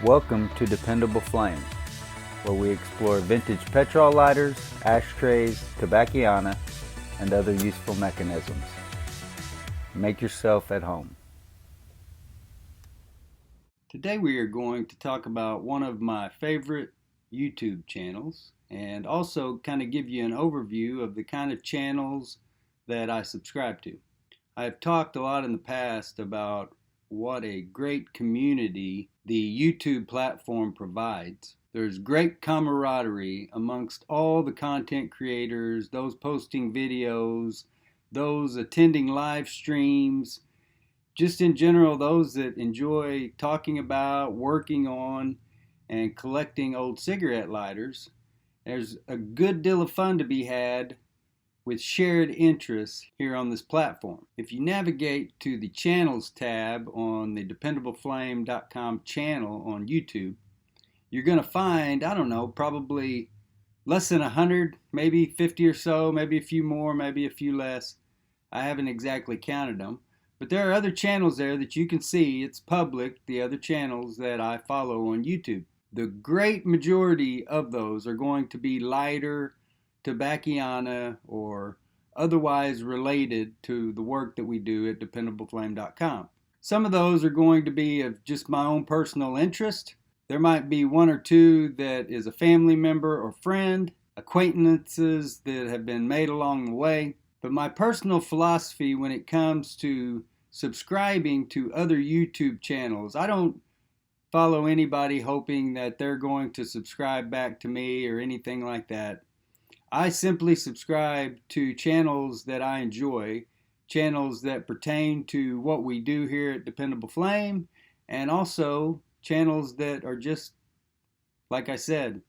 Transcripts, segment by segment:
Welcome to Dependable Flame, where we explore vintage petrol lighters, ashtrays, tobacciana, and other useful mechanisms. Make yourself at home. Today we are going to talk about one of my favorite YouTube channels and also kind of give you an overview of the kind of channels that I subscribe to. I've talked a lot in the past about what a great community the YouTube platform provides. There's great camaraderie amongst all the content creators, those posting videos, those attending live streams, just in general, those that enjoy talking about, working on, and collecting old cigarette lighters. There's a good deal of fun to be had with shared interests here on this platform. If you navigate to the Channels tab on the DependableFlame.com channel on YouTube, you're going to find, I don't know, probably less than 100, maybe 50 or so, maybe a few more, maybe a few less. I haven't exactly counted them. But there are other channels there that you can see. It's public, the other channels that I follow on YouTube. The great majority of those are going to be lighter, tobacciana, or otherwise related to the work that we do at DependableFlame.com. Some of those are going to be of just my own personal interest. There might be one or two that is a family member or friend, acquaintances that have been made along the way. But my personal philosophy when it comes to subscribing to other YouTube channels, I don't follow anybody hoping that they're going to subscribe back to me or anything like that. I simply subscribe to channels that I enjoy, channels that pertain to what we do here at Dependable Flame, and also channels that are just, like I said,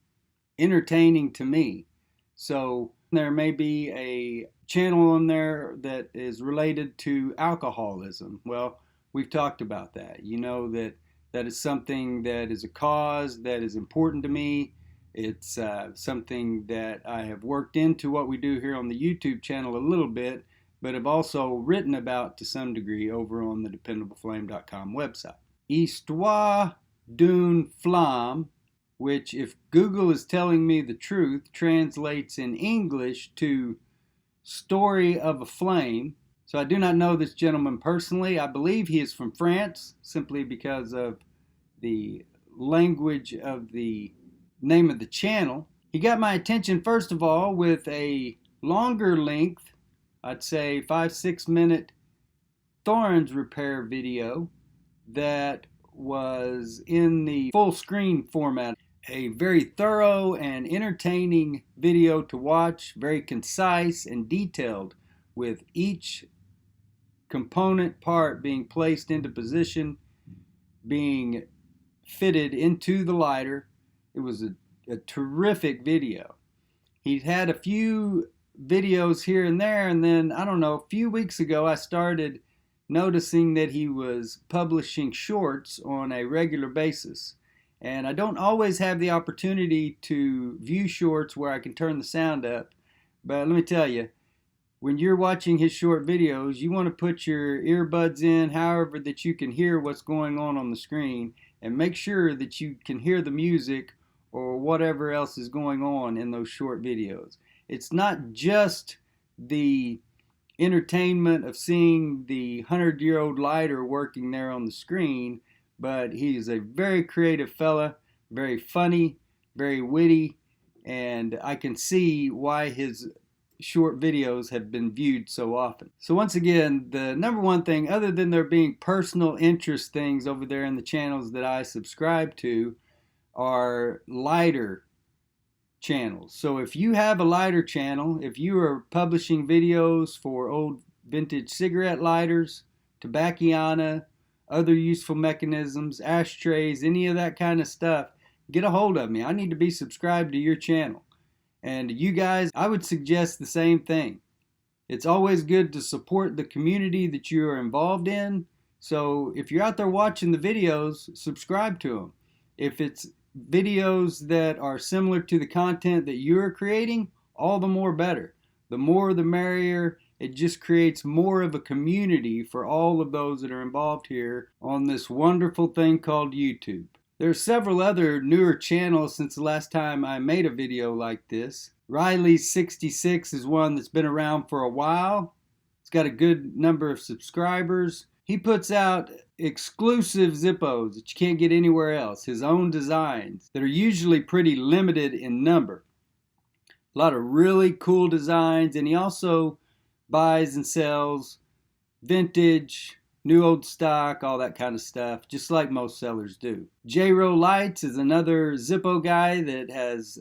entertaining to me. So there may be a channel on there that is related to alcoholism. Well, we've talked about that. You know that is something that is a cause that is important to me. It's something that I have worked into what we do here on the YouTube channel a little bit, but have also written about to some degree over on the DependableFlame.com website. Histoire d'une flamme, which, if Google is telling me the truth, translates in English to story of a flame. So I do not know this gentleman personally. I believe he is from France, simply because of the language of the name of the channel. He got my attention first of all with a longer length, I'd say 5-6 minute thorns repair video that was in the full screen format. A very thorough and entertaining video to watch, very concise and detailed, with each component part being placed into position, being fitted into the lighter. It was a terrific video. He's had a few videos here and there, and then, I don't know, a few weeks ago I started noticing that he was publishing shorts on a regular basis. And I don't always have the opportunity to view shorts where I can turn the sound up. But let me tell you, when you're watching his short videos, you want to put your earbuds in, however that you can hear what's going on the screen, and make sure that you can hear the music or whatever else is going on in those short videos. It's not just the entertainment of seeing the 100-year-old lighter working there on the screen, but he is a very creative fella, very funny, very witty, and I can see why his short videos have been viewed so often. So once again, the number one thing, other than there being personal interest things over there in the channels that I subscribe to, are lighter channels. So if you have a lighter channel, if you are publishing videos for old vintage cigarette lighters, tobacciana, other useful mechanisms, ashtrays, any of that kind of stuff, get a hold of me. I need to be subscribed to your channel. And you guys, I would suggest the same thing. It's always good to support the community that you are involved in. So if you're out there watching the videos, subscribe to them. If it's videos that are similar to the content that you're creating, all the more better. The more the merrier. It just creates more of a community for all of those that are involved here on this wonderful thing called YouTube. There are several other newer channels since the last time I made a video like this. Riley66 is one that's been around for a while. It's got a good number of subscribers. He puts out exclusive Zippos that you can't get anywhere else, his own designs that are usually pretty limited in number. A lot of really cool designs, and he also buys and sells vintage, new old stock, all that kind of stuff, just like most sellers do. J-Row Lights is another Zippo guy that has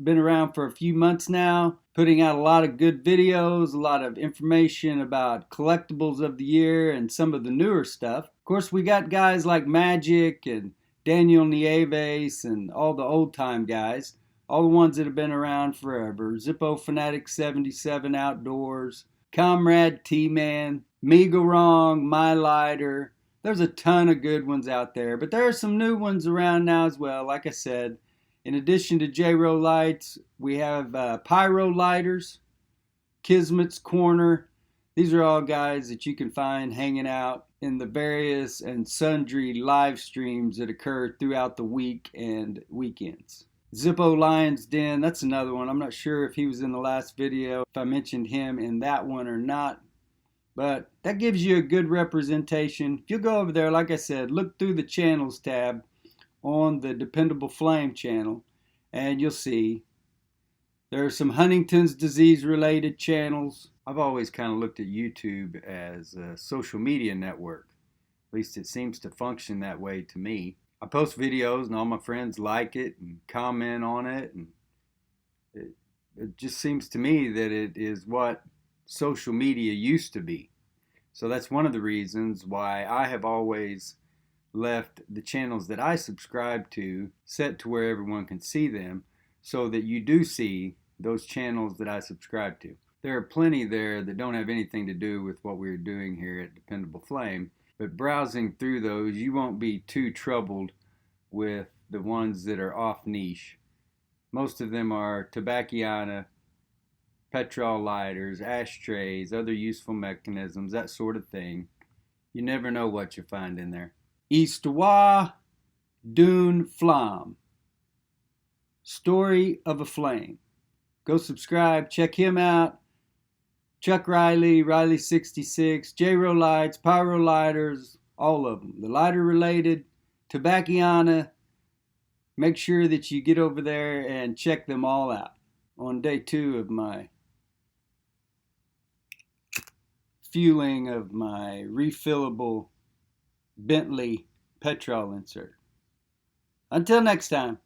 been around for a few months now, putting out a lot of good videos, a lot of information about collectibles of the year and some of the newer stuff. Of course, we got guys like Magic and Daniel Nieves and all the old time guys, all the ones that have been around forever. Zippo Fanatic 77 Outdoors, Comrade T-Man, Megarong, My Lighter. There's a ton of good ones out there, but there are some new ones around now as well. Like I said, in addition to J-Row Lights, we have Pyro Lighters, Kismet's Corner. These are all guys that you can find hanging out in the various and sundry live streams that occur throughout the week and weekends. Zippo Lion's Den, that's another one. I'm not sure if he was in the last video, if I mentioned him in that one or not. But that gives you a good representation. If you go over there, like I said, look through the channels tab on the Dependable Flame channel, and you'll see there are some Huntington's disease related channels. I've always kind of looked at YouTube as a social media network. At least it seems to function that way to me. I post videos and all my friends like it and comment on it, and it just seems to me that it is what social media used to be. So that's one of the reasons why I have always left the channels that I subscribe to set to where everyone can see them, so that you do see those channels that I subscribe to. There are plenty there that don't have anything to do with what we're doing here at Dependable Flame, but browsing through those, you won't be too troubled with the ones that are off niche. Most of them are Tobacciana, petrol lighters, ashtrays, other useful mechanisms, that sort of thing. You never know what you find in there. Histoire d'une flamme. Story of a flame. Go subscribe, check him out. Chuck Riley, Riley66, J-Row Lights, Pyro Lighters, all of them. The lighter related, Tobacciana. Make sure that you get over there and check them all out. On day 2 of my fueling of my refillable Bentley petrol insert. Until next time.